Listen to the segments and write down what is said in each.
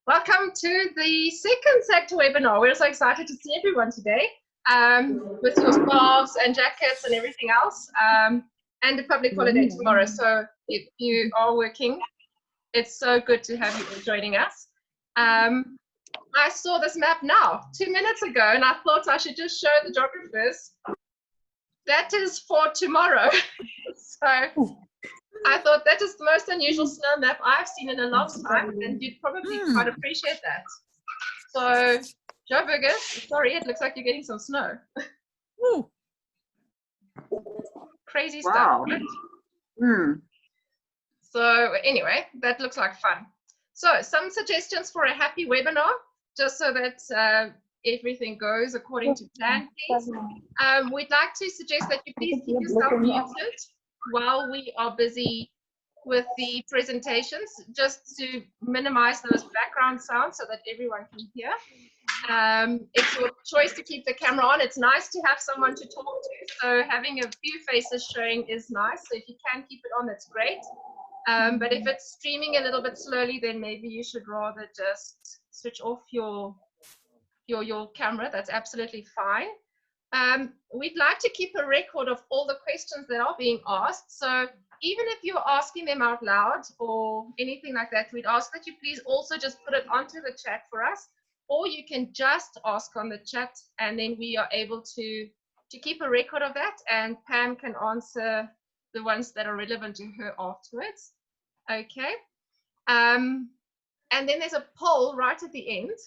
Welcome to the second SAGTA webinar. We're so excited to see everyone today with your scarves and jackets and everything else, and a public holiday tomorrow. So if you are working, it's so good to have you all joining us. I saw this map now, 2 minutes ago, and I thought I should just show the geographers. That is for tomorrow. So I thought that is the most unusual snow map I've seen in a long time, and you'd probably quite appreciate that. So, Joe Burgess, sorry, it looks like you're getting some snow. Crazy stuff. Right? So anyway, that looks like fun. So some suggestions for a happy webinar, just so that everything goes according to plan, please. We'd like to suggest that you please keep yourself muted while we are busy with the presentations, just to minimize those background sounds so that everyone can hear. It's your choice to keep the camera on. It's nice to have someone to talk to, so having a few faces showing is nice. So if you can keep it on, that's great. But if it's streaming a little bit slowly, then maybe you should rather just switch off your camera. That's absolutely fine. We'd like to keep a record of all the questions that are being asked. So even if you're asking them out loud or anything like that, we'd ask that you please also just put it onto the chat for us, or you can just ask on the chat, and then we are able to keep a record of that, and Pam can answer the ones that are relevant to her afterwards. Okay. And then there's a poll right at the end.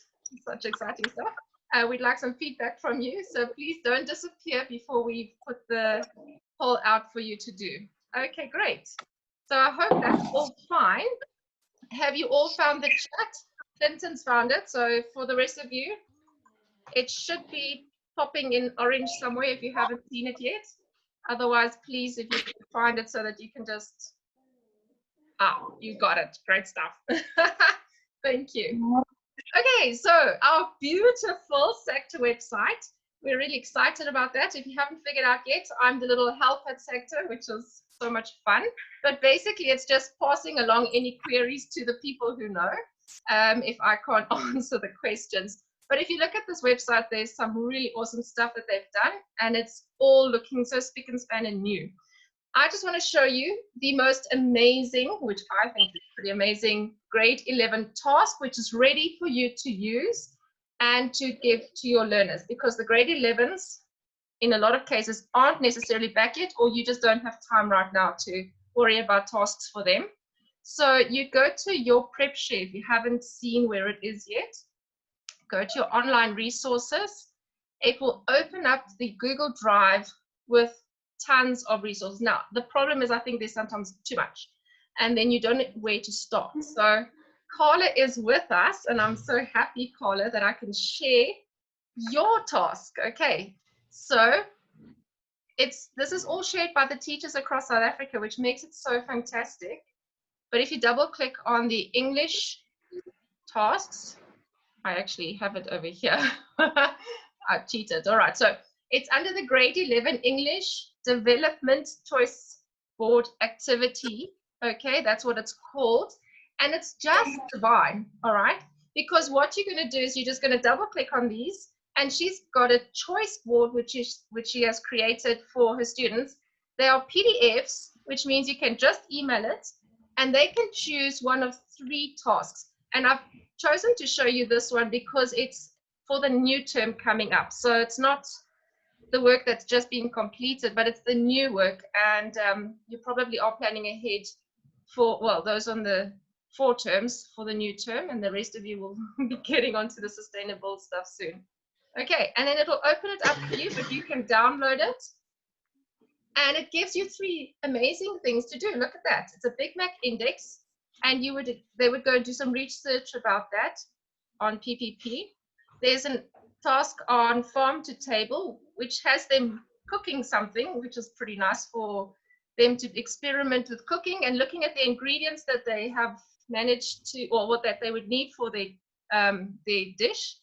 Such exciting stuff. We'd like some feedback from you, so please don't disappear before we put the poll out for you to do. Okay, great. So I hope that's all fine. Have you all found the chat? Clinton's found it, so for the rest of you, it should be popping in orange somewhere if you haven't seen it yet. Otherwise, please, if you can find it so that you can just... you got it. Great stuff. Thank you. Okay, so our beautiful SAGTA website. We're really excited about that. If you haven't figured out yet, I'm the little help at SAGTA, which is so much fun. But basically, it's just passing along any queries to the people who know, if I can't answer the questions. But if you look at this website, there's some really awesome stuff that they've done, and it's all looking so spick and span and new. I just want to show you the most amazing, which I think is pretty amazing, grade 11 task, which is ready for you to use and to give to your learners, because the grade 11s, in a lot of cases, aren't necessarily back yet, or you just don't have time right now to worry about tasks for them. So you go to your prep share if you haven't seen where it is yet. Go to your online resources. It will open up the Google Drive with tons of resources. Now, the problem is I think there's sometimes too much, and then you don't know where to start. So Carla is with us, and I'm so happy, Carla, that I can share your task. Okay, so this is all shared by the teachers across South Africa, which makes it so fantastic. But if you double click on the English tasks, I actually have it over here. I cheated. All right, so it's under the grade 11 English Development Choice Board activity. Okay, that's what it's called. And it's just divine, all right? Because what you're going to do is you're just going to double click on these, and she's got a choice board which she has created for her students. They are PDFs, which means you can just email it, and they can choose one of 3 tasks. And I've chosen to show you this one because it's for the new term coming up. So it's not the work that's just been completed, but it's the new work, and you probably are planning ahead for, well, those on the 4 terms for the new term, and the rest of you will be getting onto the sustainable stuff soon. Okay, and then it'll open it up for you, but you can download it, and it gives you 3 amazing things to do. Look at that. It's a Big Mac index, and they would go and do some research about that on PPP. There's a task on farm to table, which has them cooking something, which is pretty nice for them to experiment with cooking and looking at the ingredients that they have managed to, or what that they would need for their dish,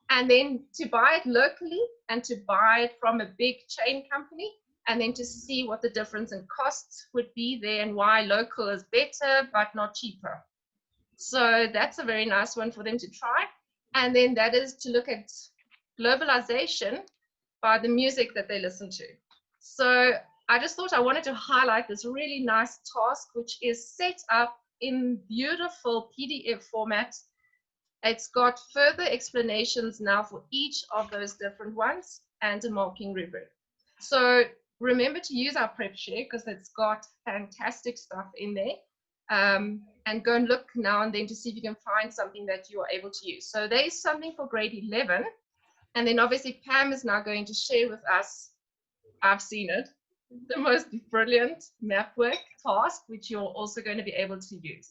and then to buy it locally and to buy it from a big chain company, and then to see what the difference in costs would be there and why local is better but not cheaper. So that's a very nice one for them to try. And then that is to look at globalization by the music that they listen to. So I just thought I wanted to highlight this really nice task, which is set up in beautiful PDF format. It's got further explanations now for each of those different ones and a marking rubric. So remember to use our prep share because it's got fantastic stuff in there. And go and look now and then to see if you can find something that you are able to use. So there is something for grade 11. And then obviously Pam is now going to share with us, I've seen it, the most brilliant map work task, which you're also going to be able to use.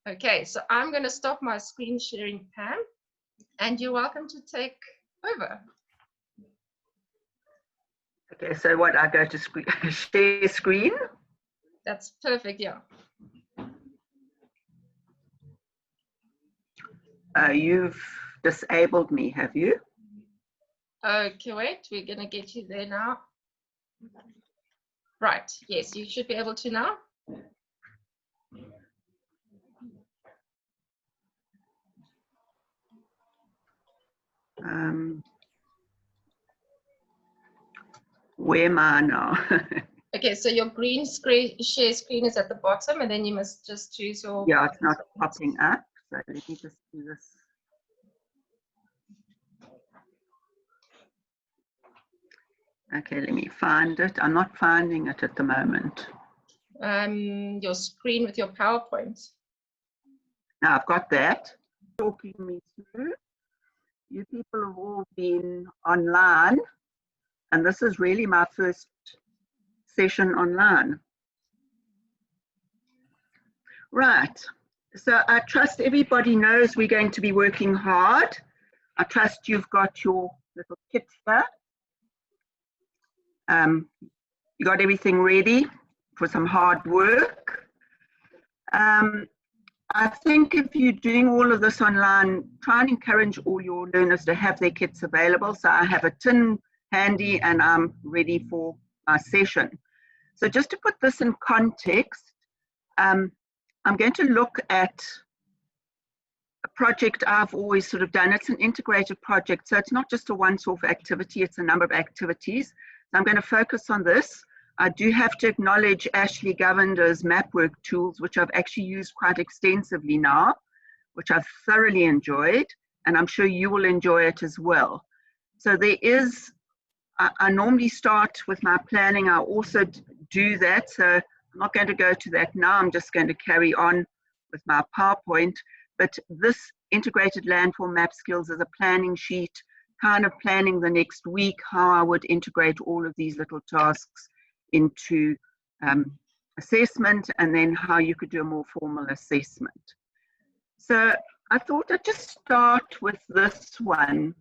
Okay, so I'm going to stop my screen sharing, Pam, and you're welcome to take over. Okay, so what, I go to share screen? That's perfect, yeah. You've disabled me, have you? Okay, wait, we're going to get you there now. Right, yes, you should be able to now. Where am I now? Okay, so your green share screen is at the bottom, and then you must just choose your... Yeah, it's not popping up, so let me just do this. Okay, let me find it. I'm not finding it at the moment. Your screen with your PowerPoint. Now I've got that. Talking me through. You people have all been online, and this is really my first session online. Right, so I trust everybody knows we're going to be working hard. I trust you've got your little kit there. You got everything ready for some hard work. I think if you're doing all of this online, try and encourage all your learners to have their kits available. So I have a tin handy and I'm ready for my session. So just to put this in context, I'm going to look at a project I've always sort of done. It's an integrated project, so it's not just a once-off activity, it's a number of activities. So I'm going to focus on this. I do have to acknowledge Ashley Govinder's MapWork tools, which I've actually used quite extensively now, which I've thoroughly enjoyed, and I'm sure you will enjoy it as well. So there is, I normally start with my planning. I also do that, so I'm not going to go to that now. I'm just going to carry on with my PowerPoint. But this integrated landform map skills is a planning sheet, kind of planning the next week, how I would integrate all of these little tasks into assessment, and then how you could do a more formal assessment. So I thought I'd just start with this one.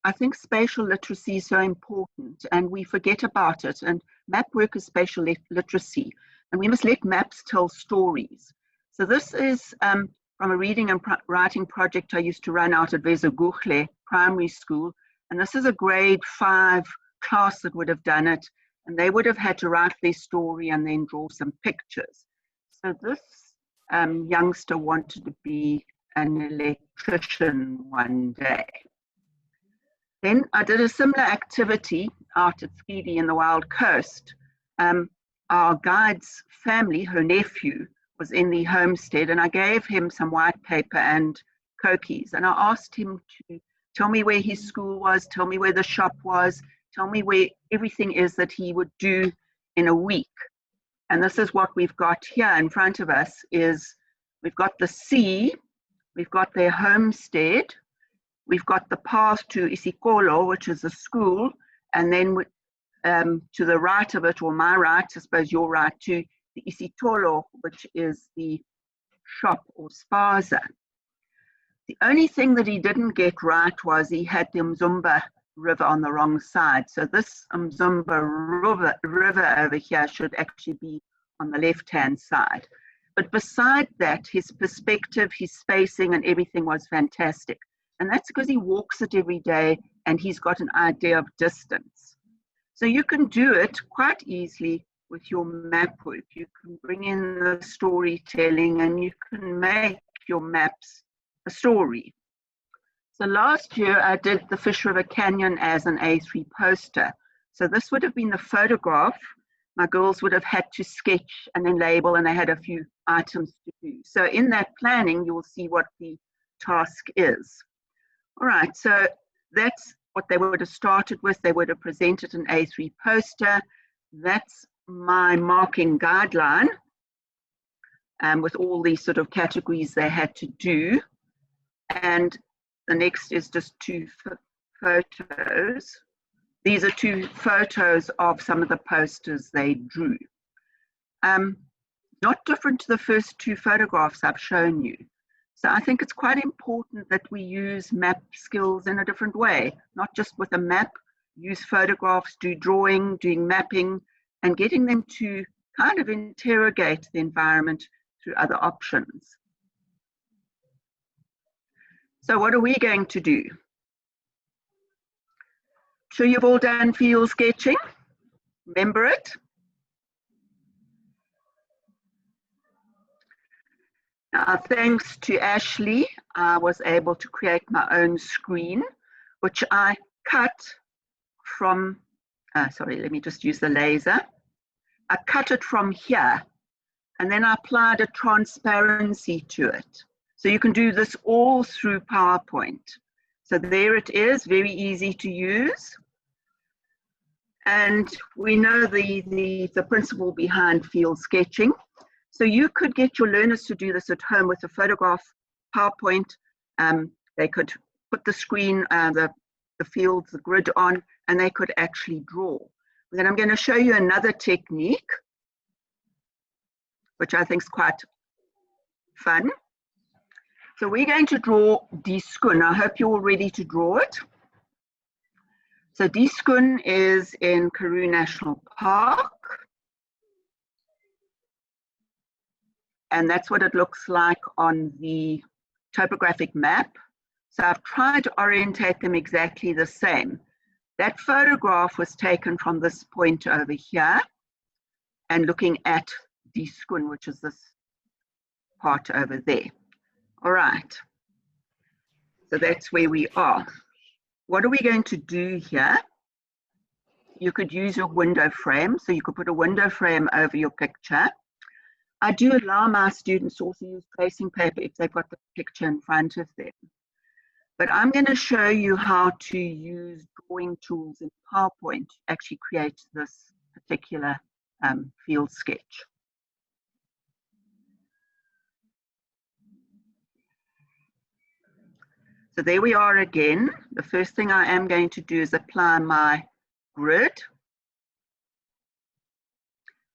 I think spatial literacy is so important, and we forget about it. And map work is spatial literacy, and we must let maps tell stories. So this is from a reading and writing project I used to run out at Vezoguhle Primary School, and this is a grade 5 class that would have done it, and they would have had to write their story and then draw some pictures. So this youngster wanted to be an electrician one day. Then I did a similar activity out at Skidi in the Wild Coast. Our guide's family, her nephew, was in the homestead, and I gave him some white paper and cookies, and I asked him to tell me where his school was, tell me where the shop was, tell me where everything is that he would do in a week. And this is what we've got here in front of us. Is we've got the sea, we've got their homestead, we've got the path to Isikolo, which is the school, and then to the right of it, or my right, I suppose your right, to the Isitolo, which is the shop or spaza. The only thing that he didn't get right was he had the Mzumba River on the wrong side. So this Mzumba river over here should actually be on the left-hand side. But beside that, his perspective, his spacing and everything was fantastic. And that's because he walks it every day and he's got an idea of distance. So you can do it quite easily with your map work. You can bring in the storytelling and you can make your maps a story. So last year I did the Fish River Canyon as an A3 poster. So this would have been the photograph. My girls would have had to sketch and then label, and they had a few items to do. So in that planning, you will see what the task is. All right, so that's what they would have started with. They would have presented an A3 poster. That's my marking guideline, with all these sort of categories they had to do. And the next is just 2 photos. These are 2 photos of some of the posters they drew. Not different to the first 2 photographs I've shown you. So I think it's quite important that we use map skills in a different way, not just with a map, use photographs, do drawing, doing mapping, and getting them to kind of interrogate the environment through other options. So what are we going to do? So you've all done field sketching? Remember it? Now, thanks to Ashley, I was able to create my own screen, which I cut from, sorry, let me just use the laser. I cut it from here, and then I applied a transparency to it. So you can do this all through PowerPoint. So there it is, very easy to use. And we know the principle behind field sketching. So you could get your learners to do this at home with a photograph, PowerPoint. They could put the screen, the fields, the grid on, and they could actually draw. Then I'm going to show you another technique, which I think is quite fun. So we're going to draw Dieskun. I hope you're all ready to draw it. So Dieskun is in Karoo National Park. And that's what it looks like on the topographic map. So I've tried to orientate them exactly the same. That photograph was taken from this point over here and looking at Dieskun, which is this part over there. All right. So that's where we are. What are we going to do here? You could use your window frame. So you could put a window frame over your picture. I do allow my students to also use tracing paper if they've got the picture in front of them. But I'm going to show you how to use drawing tools in PowerPoint to actually create this particular field sketch. So there we are again. The first thing I am going to do is apply my grid.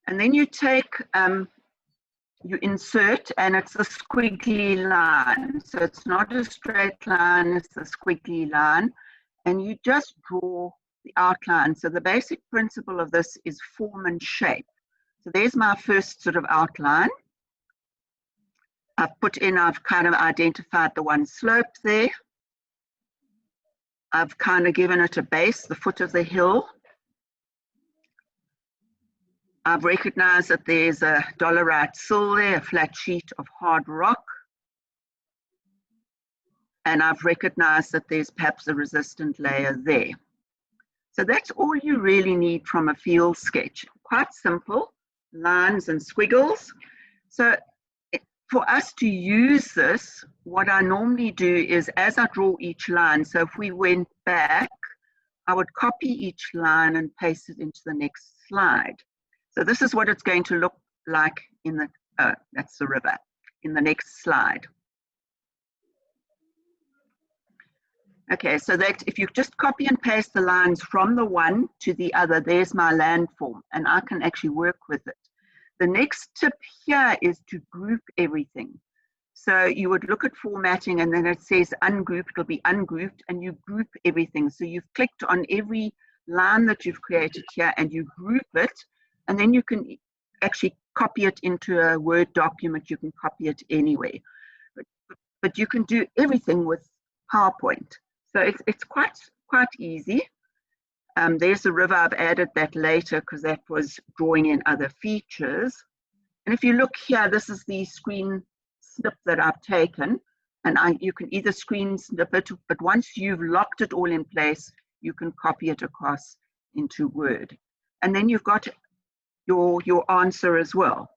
And then you take, you insert, and it's a squiggly line. So it's not a straight line, it's a squiggly line. And you just draw the outline. So the basic principle of this is form and shape. So there's my first sort of outline. I've kind of identified the one slope there. I've kind of given it a base, the foot of the hill. I've recognized that there's a dolerite sill there, a flat sheet of hard rock. And I've recognized that there's perhaps a resistant layer there. So that's all you really need from a field sketch. Quite simple, lines and squiggles. So for us to use this, what I normally do is as I draw each line, so if we went back, I would copy each line and paste it into the next slide. So this is what it's going to look like in the, that's the river, in the next slide. Okay, so that if you just copy and paste the lines from the one to the other, there's my landform, and I can actually work with it. The next tip here is to group everything. So you would look at formatting and then it says ungroup, it'll be ungrouped, and you group everything. So you've clicked on every line that you've created here and you group it, and then you can actually copy it into a Word document. You can copy it anywhere. But you can do everything with PowerPoint. So it's quite easy. There's the river. I've added that later because that was drawing in other features. And if you look here, this is the screen snip that I've taken. And you can either screen snip it, but once you've locked it all in place, you can copy it across into Word. And then you've got your answer as well.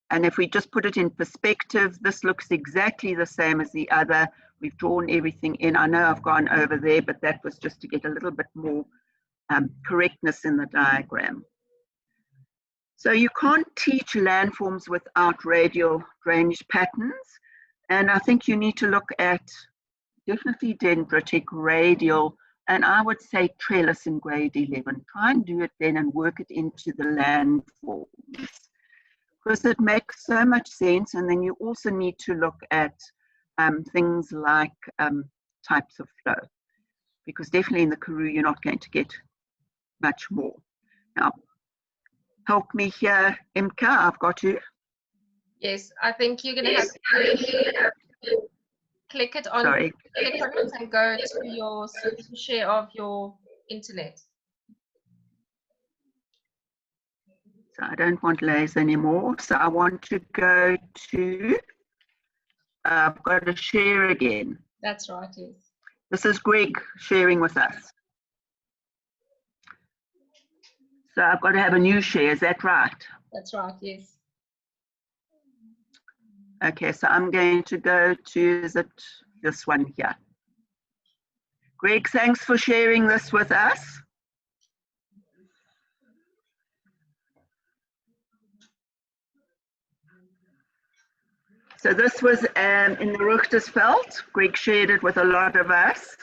And if we just put it in perspective, this looks exactly the same as the other. We've drawn everything in. I know I've gone over there, but that was just to get a little bit more correctness in the diagram. So you can't teach landforms without radial drainage patterns. And I think you need to look at definitely dendritic, radial, and I would say trellis in grade 11. Try and do it then and work it into the landforms, because it makes so much sense. And then you also need to look at things like types of flow, because definitely in the Karoo you're not going to get much more. Now, help me here, Imka, I've got you. Yes, I think you're going to have to click it on, click on it and go to your share of your internet. So I don't want layers anymore. So I want to go to, I've got to share again. That's right, yes. This is Greg sharing with us. So I've got to have a new share, is that right? That's right, yes. Okay, so I'm going to go to, is it this one here? Greg, thanks for sharing this with us. So this was in the Richtersveld. Greg shared it with a lot of us.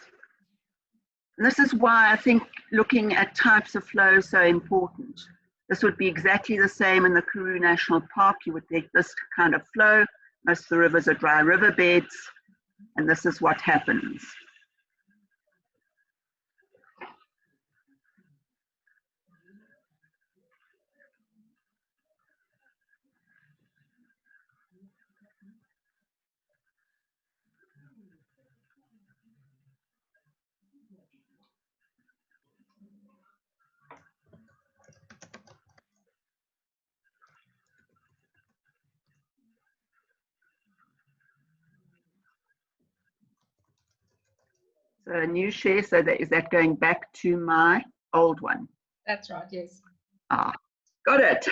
And this is why I think looking at types of flow is so important. This would be exactly the same in the Karoo National Park. You would get this kind of flow. Most of the rivers are dry riverbeds, and this is what happens. So a new share, so that is that going back to my old one? That's right, yes. Ah, got it.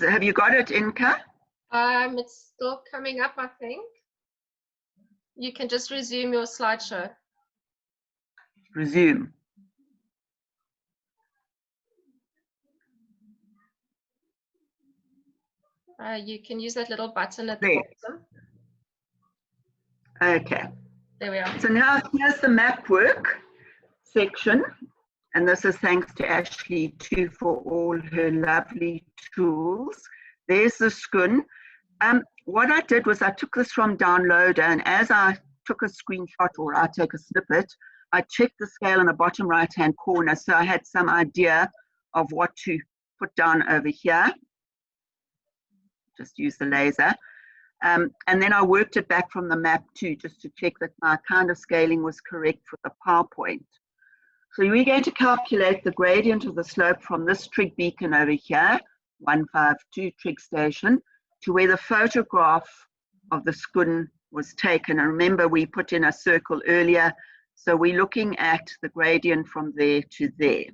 Have you got it, Inka? It's still coming up, I think. You can just resume your slideshow. Resume. You can use that little button at the bottom. Okay. There we are. So now here's the map work section. And this is thanks to Ashley too for all her lovely tools. There's the Skun. What I did was I took this from Downloader, and as I took a screenshot or I take a snippet, I checked the scale in the bottom right-hand corner, so I had some idea of what to put down over here. Just use the laser. And then I worked it back from the map too, just to check that my kind of scaling was correct for the PowerPoint. So we're going to calculate the gradient of the slope from this trig beacon over here, 152 trig station, to where the photograph of the Skun was taken. And remember, we put in a circle earlier, so we're looking at the gradient from there to there.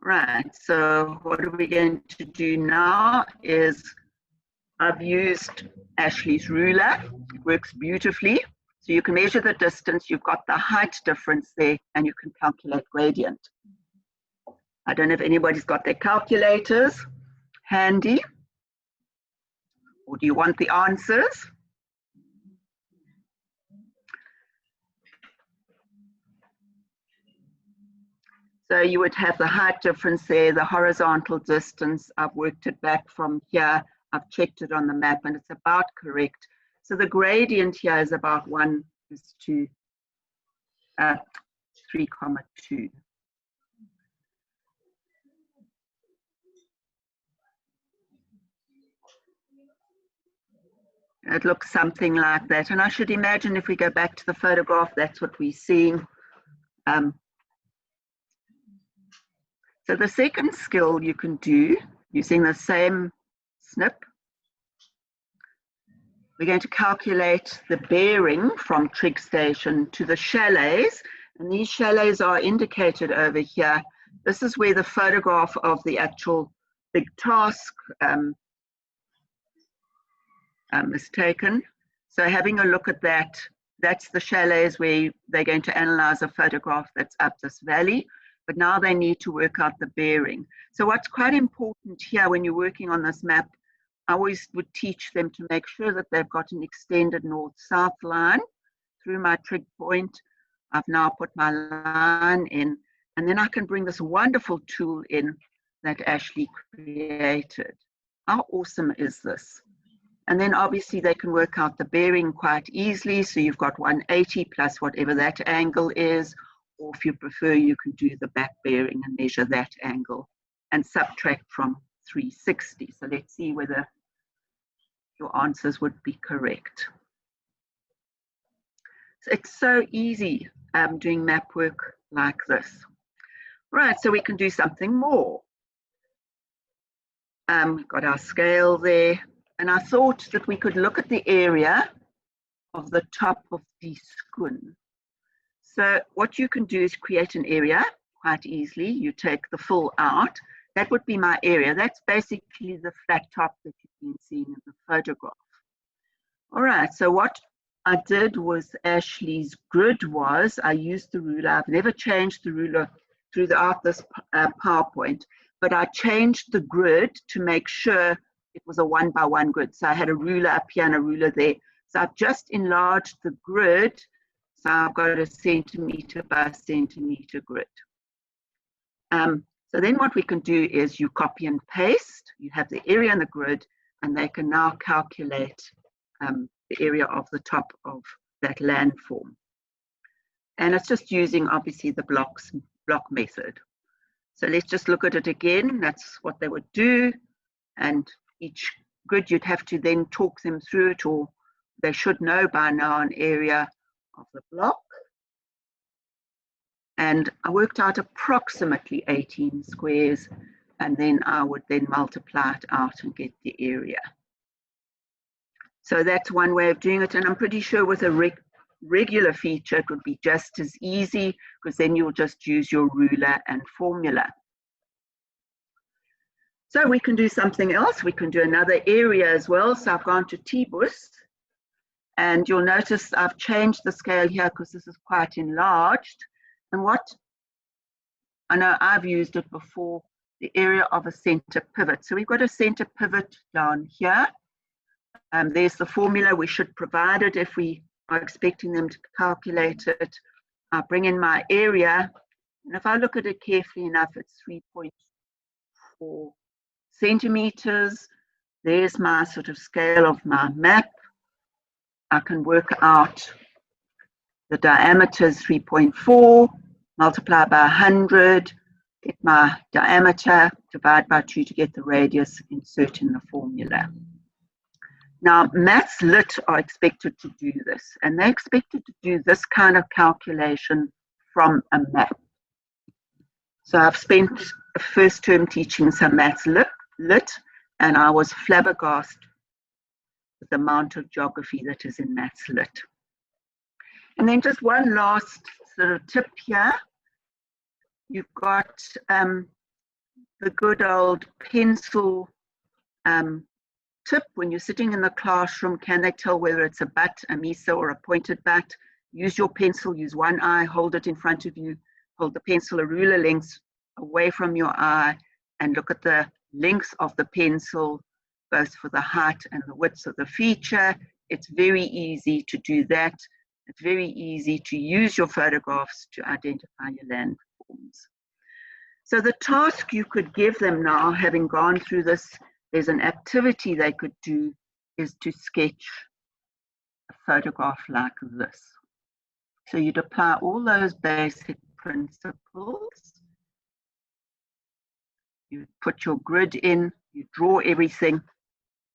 Right, so what are we going to do now is I've used Ashley's ruler. It works beautifully. So you can measure the distance, you've got the height difference there, and you can calculate gradient. I don't know if anybody's got their calculators handy, or do you want the answers? So you would have the height difference there, the horizontal distance. I've worked it back from here. I've checked it on the map and it's about correct. So the gradient here is about 1:3,2. It looks something like that. And I should imagine if we go back to the photograph, that's what we're seeing. So the second skill you can do using the same snip, we're going to calculate the bearing from Trig Station to the chalets. And these chalets are indicated over here. This is where the photograph of the actual big task is taken. So having a look at that, that's the chalets where they're going to analyze a photograph that's up this valley. But now they need to work out the bearing. So what's quite important here when you're working on this map, I always would teach them to make sure that they've got an extended north-south line through my trig point. I've now put my line in, and then I can bring this wonderful tool in that Ashley created. How awesome is this? And then obviously they can work out the bearing quite easily. So you've got 180 plus whatever that angle is, or if you prefer, you can do the back bearing and measure that angle and subtract from 360. So let's see whether your answers would be correct. So it's so easy doing map work like this. Right, so we can do something more. Got our scale there, and I thought that we could look at the area of the top of the schoon. So what you can do is create an area quite easily. You take the full out. That would be my area. That's basically the flat top that you've been seeing in the photograph. All right, so what I did was Ashley's grid was, I used the ruler. I've never changed the ruler throughout this PowerPoint, but I changed the grid to make sure it was a 1-by-1 grid. So I had a ruler up here and a ruler there. So I've just enlarged the grid. So I've got a centimeter by centimeter grid. So then what we can do is you copy and paste. You have the area and the grid, and they can now calculate the area of the top of that landform. And it's just using obviously the block method. So let's just look at it again. That's what they would do. And each grid you'd have to then talk them through it, or they should know by now an area of the block. And I worked out approximately 18 squares, and then I would then multiply it out and get the area. So that's one way of doing it, and I'm pretty sure with a regular feature it would be just as easy, because then you'll just use your ruler and formula. So we can do something else. We can do another area as well. So I've gone to T-Bus, and you'll notice I've changed the scale here because this is quite enlarged. And what I know I've used it before, the area of a center pivot. So we've got a center pivot down here. There's the formula. We should provide it if we are expecting them to calculate it. I bring in my area, and if I look at it carefully enough, it's 3.4 centimeters. There's my sort of scale of my map. I can work out the diameter is 3.4, multiply by 100, get my diameter, divide by 2 to get the radius, insert in the formula. Now, Maths Lit are expected to do this, and they're expected to do this kind of calculation from a map. So I've spent the first term teaching some Maths Lit, and I was flabbergasted with the amount of geography that is in Maths Lit. And then just one last sort of tip here. You've got the good old pencil tip. When you're sitting in the classroom, can they tell whether it's a butt, a mesa, or a pointed butt? Use your pencil, use one eye, hold it in front of you, hold the pencil a ruler length away from your eye, and look at the length of the pencil, both for the height and the width of the feature. It's very easy to do that. It's very easy to use your photographs to identify your landforms. So the task you could give them now, having gone through this, there's an activity they could do, is to sketch a photograph like this. So you'd apply all those basic principles. You put your grid in, you draw everything,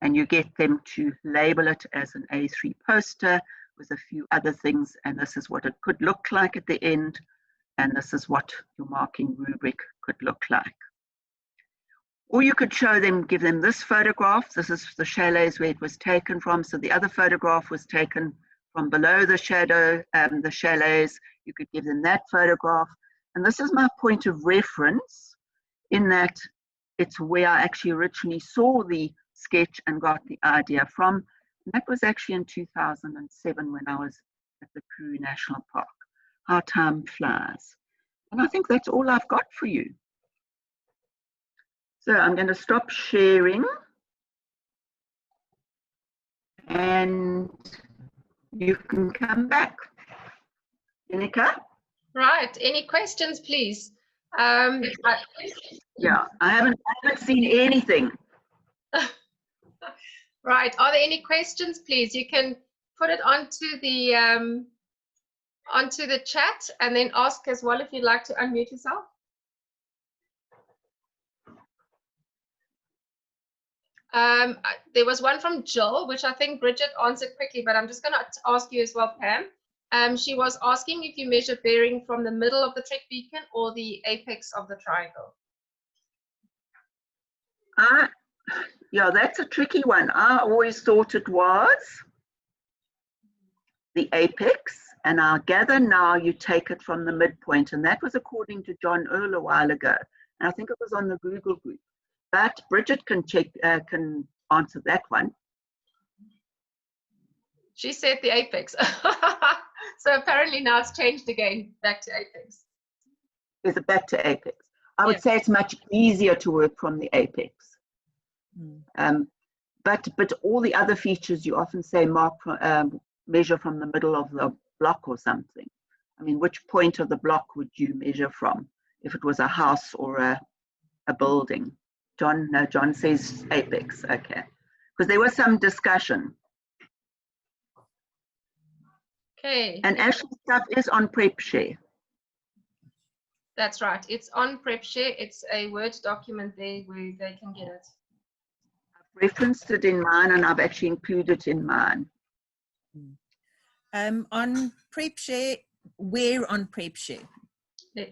and you get them to label it as an A3 poster with a few other things, and this is what it could look like at the end, and this is what your marking rubric could look like. Or you could show them, give them this photograph. This is the chalets where it was taken from. So the other photograph was taken from below the shadow, the chalets. You could give them that photograph. And this is my point of reference in that it's where I actually originally saw the sketch and got the idea from. And that was actually in 2007 when I was at the Karoo National Park. How time flies. And I think that's all I've got for you. So I'm going to stop sharing, and you can come back. Inika? Right. Any questions, please? Yeah, I haven't seen anything. Right. Are there any questions, please? You can put it onto the chat and then ask as well if you'd like to unmute yourself. There was one from Jill, which I think Bridget answered quickly, but I'm just going to ask you as well, Pam. She was asking if you measure bearing from the middle of the trek beacon or the apex of the triangle. Yeah, that's a tricky one. I always thought it was the apex, and I gather now you take it from the midpoint, and that was according to John Earl a while ago, and I think it was on the Google group. But Bridget can check, can answer that one. She said the apex. So apparently now it's changed again, back to apex. Is it back to apex? I would say it's much easier to work from the apex. But all the other features you often say measure from the middle of the block or something. I mean, which point of the block would you measure from if it was a house or a building? John, no, John says apex, okay. Because there was some discussion. Okay. And Ashley's stuff is on PrepShare. That's right. It's on PrepShare. It's a Word document there where they can get it. I've referenced it in mine, and I've actually included it in mine. On PrepShare, where on PrepShare?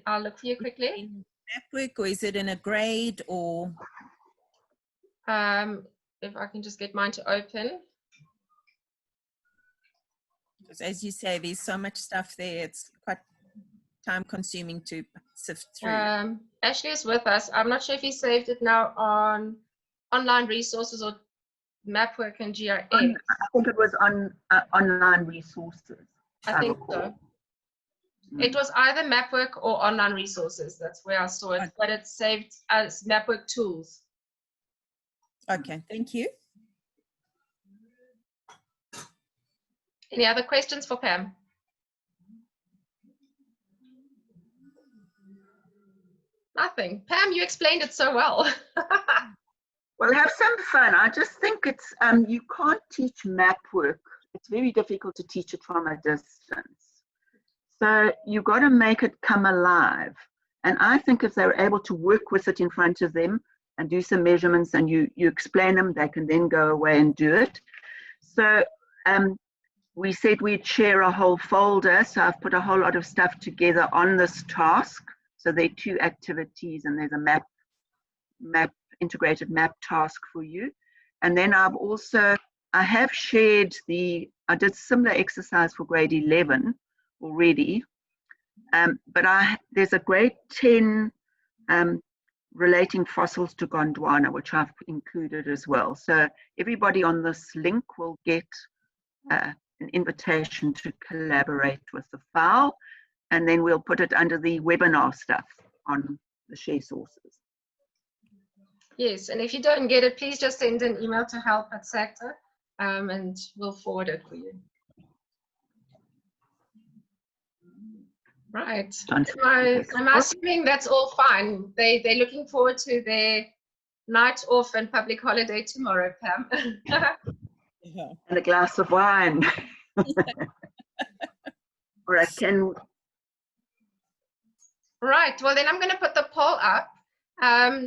I'll look for you quickly. In Mapwork, or is it in a grade, or? If I can just get mine to open. Because as you say, there's so much stuff there. It's quite time consuming to sift through. Ashley is with us. I'm not sure if he saved it now on online resources or Mapwork and GRX. I think it was on online resources. I think so. It was either Mapwork or online resources. That's where I saw it, but it's saved as Mapwork tools. Okay, thank you. Any other questions for Pam? Nothing. Pam, you explained it so well. Well, have some fun. I just think it's, you can't teach map work. It's very difficult to teach it from a distance. So you've got to make it come alive. And I think if they're able to work with it in front of them and do some measurements and you explain them, they can then go away and do it. So we said we'd share a whole folder. So I've put a whole lot of stuff together on this task. So there are 2 activities and there's a integrated map task for you. And then I have shared I did similar exercise for grade 11 already. But there's a grade 10 relating fossils to Gondwana, which I've included as well. So everybody on this link will get an invitation to collaborate with the file, and then we'll put it under the webinar stuff on the share sources. Yes, and if you don't get it, please just send an email to help@SAGTA, and we'll forward it for you. Right. I'm assuming that's all fine. They're looking forward to their night off and public holiday tomorrow, Pam. And a glass of wine. All right, Right, well then I'm going to put the poll up.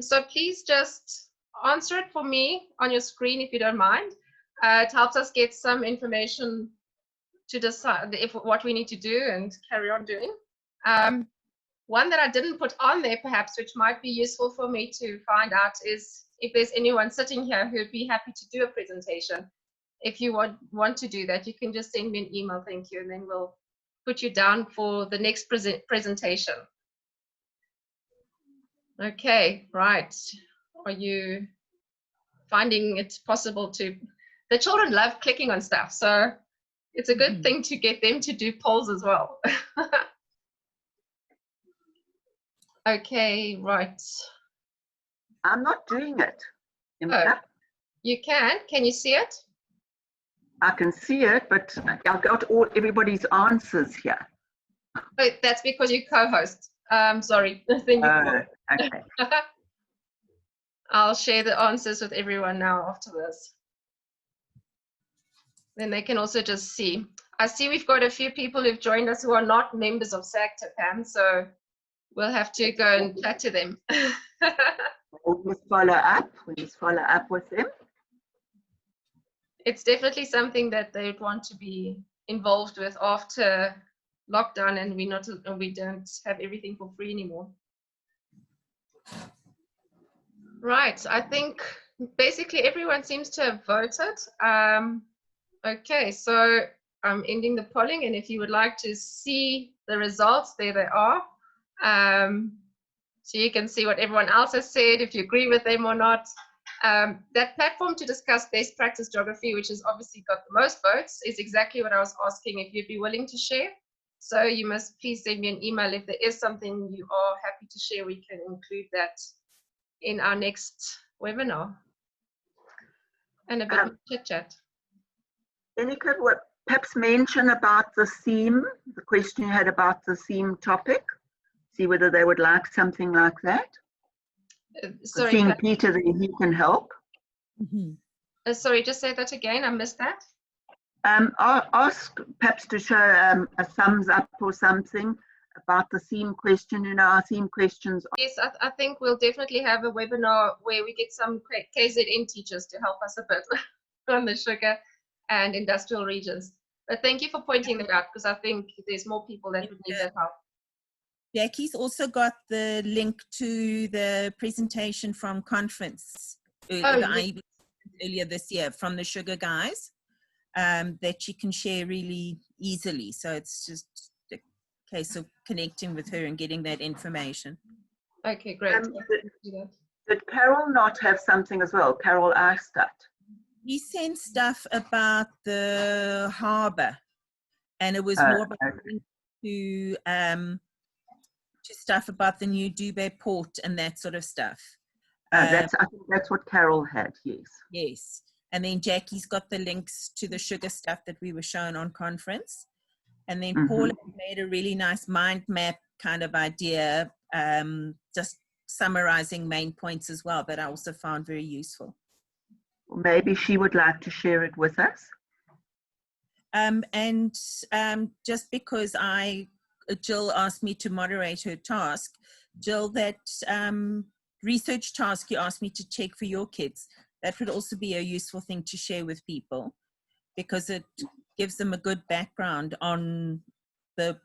So please just answer it for me on your screen if you don't mind. It helps us get some information to decide what we need to do and carry on doing. One that I didn't put on there perhaps, which might be useful for me to find out, is if there's anyone sitting here who'd be happy to do a presentation. If you want to do that, you can just send me an email, thank you, and then we'll put you down for the next presentation. Okay, right. Are you finding it possible to? The children love clicking on stuff, so it's a good thing to get them to do polls as well. Okay, right. I'm not doing it. Oh, you can? Can you see it? I can see it, but I've got everybody's answers here. Oh, that's because you co-host. Sorry. Okay. I'll share the answers with everyone now after this. Then they can also just see. I see we've got a few people who've joined us who are not members of SAGTA, Pam, so we'll have to go and chat to them. We'll just follow up. We'll just follow up with them. It's definitely something that they would want to be involved with after lockdown, and we don't have everything for free anymore. Right, I think basically everyone seems to have voted. Okay, so I'm ending the polling, and if you would like to see the results, there they are. So you can see what everyone else has said, if you agree with them or not. That platform to discuss best practice geography, which has obviously got the most votes, is exactly what I was asking if you'd be willing to share. So you must please send me an email if there is something you are happy to share. We can include that in our next webinar. And a bit of chit chat. Annika, perhaps mention about the theme, the question you had about the theme topic. See whether they would like something like that. Sorry, seeing Peter, then he can help. Sorry, just say that again. I missed that. Ask perhaps to show a thumbs up or something about the theme question. You know, our theme questions. Yes, I think we'll definitely have a webinar where we get some KZN teachers to help us a bit on the sugar and industrial regions. But thank you for pointing that out, because I think there's more people that would need that help. Jackie's also got the link to the presentation from conference earlier this year from the sugar guys that she can share really easily. So it's just a case of connecting with her and getting that information. Okay, great. Did Carol not have something as well? Carol asked that. He sent stuff about the harbour, and it was more about to stuff about the new Dubai port and that sort of stuff. I think that's what Carol had, yes. Yes. And then Jackie's got the links to the sugar stuff that we were shown on conference. And then Paula made a really nice mind map kind of idea, just summarizing main points as well, that I also found very useful. Maybe she would like to share it with us. Just because Jill asked me to moderate her task, Jill, that research task you asked me to check for your kids, that would also be a useful thing to share with people, because it gives them a good background on the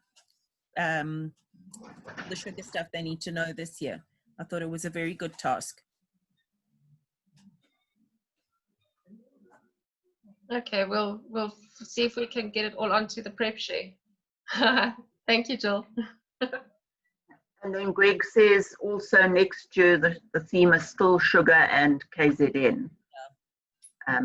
sugar stuff they need to know this year. I thought it was a very good task. Okay, we'll see if we can get it all onto the prep share. Thank you, Jill. And then Greg says also next year the theme is still sugar and KZN. Yeah.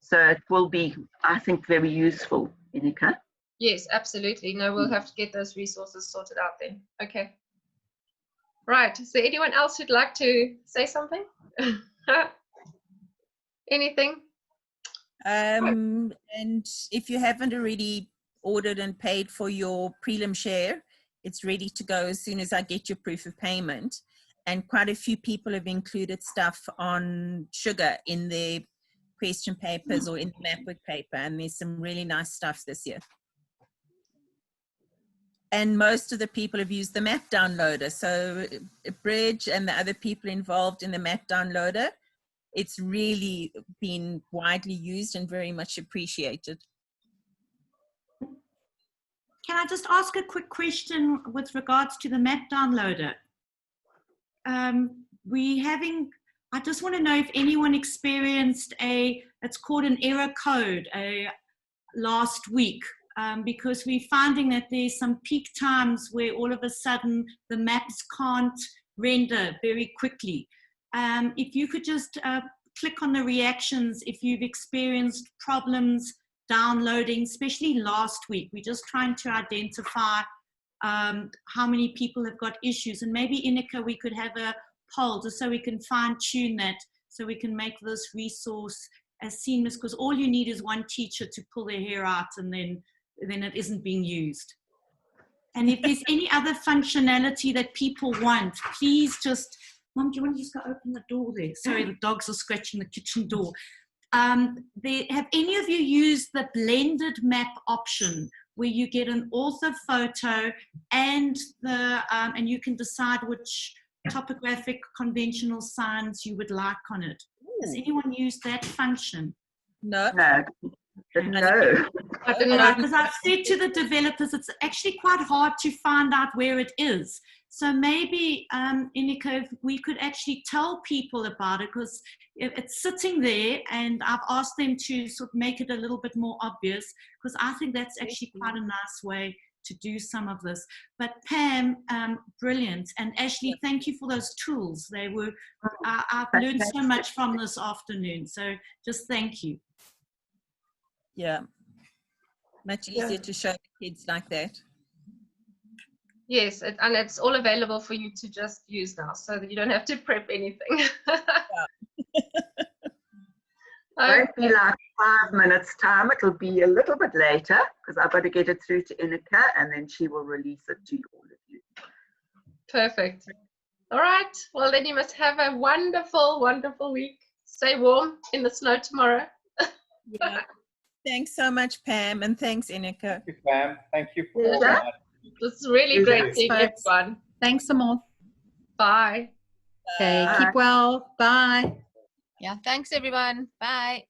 So it will be, I think, very useful, Inika. Yes, absolutely. No, we'll have to get those resources sorted out then. Okay. Right. Is there anyone else who'd like to say something? Anything? And if you haven't already ordered and paid for your prelim share, It's ready to go as soon as I get your proof of payment. And quite a few people have included stuff on sugar in their question papers or in the MapWork paper. And there's some really nice stuff this year. And most of the people have used the map downloader. So Bridge and the other people involved in the map downloader, it's really been widely used and very much appreciated. Can I just ask a quick question with regards to the map downloader? I just want to know if anyone experienced it's called an error code last week, because we're finding that there's some peak times where all of a sudden the maps can't render very quickly. If you could just click on the reactions if you've experienced problems downloading, especially last week. We're just trying to identify how many people have got issues, and maybe Inika, we could have a poll just so we can fine tune that, so we can make this resource as seamless, because all you need is one teacher to pull their hair out and then it isn't being used. And if there's any other functionality that people want, please just, Mum, do you want to just go open the door there? Sorry, the dogs are scratching the kitchen door. Have any of you used the blended map option, where you get an author photo and and you can decide which topographic conventional signs you would like on it? Has anyone used that function? No. No. Because I've said to the developers, it's actually quite hard to find out where it is. So maybe, Inika, if we could actually tell people about it, because it's sitting there, and I've asked them to sort of make it a little bit more obvious, because I think that's actually quite a nice way to do some of this. But Pam, brilliant. And Ashley, thank you for those tools. They were, I've learned so much from this afternoon. So just thank you. Yeah. Much easier to show kids like that. Yes, and it's all available for you to just use now, so that you don't have to prep anything. Won't be like 5 minutes time. It'll be a little bit later, because I've got to get it through to Inika, and then she will release it to all of you. Perfect. All right. Well, then you must have a wonderful, wonderful week. Stay warm in the snow tomorrow. Yeah. Thanks so much, Pam, and thanks, Inika. Thank you, Pam. Thank you for Yeah. that. It's really great seeing everyone. Thanks, Amal. Bye. Okay, Bye. keep well. Bye. Yeah, thanks everyone. Bye.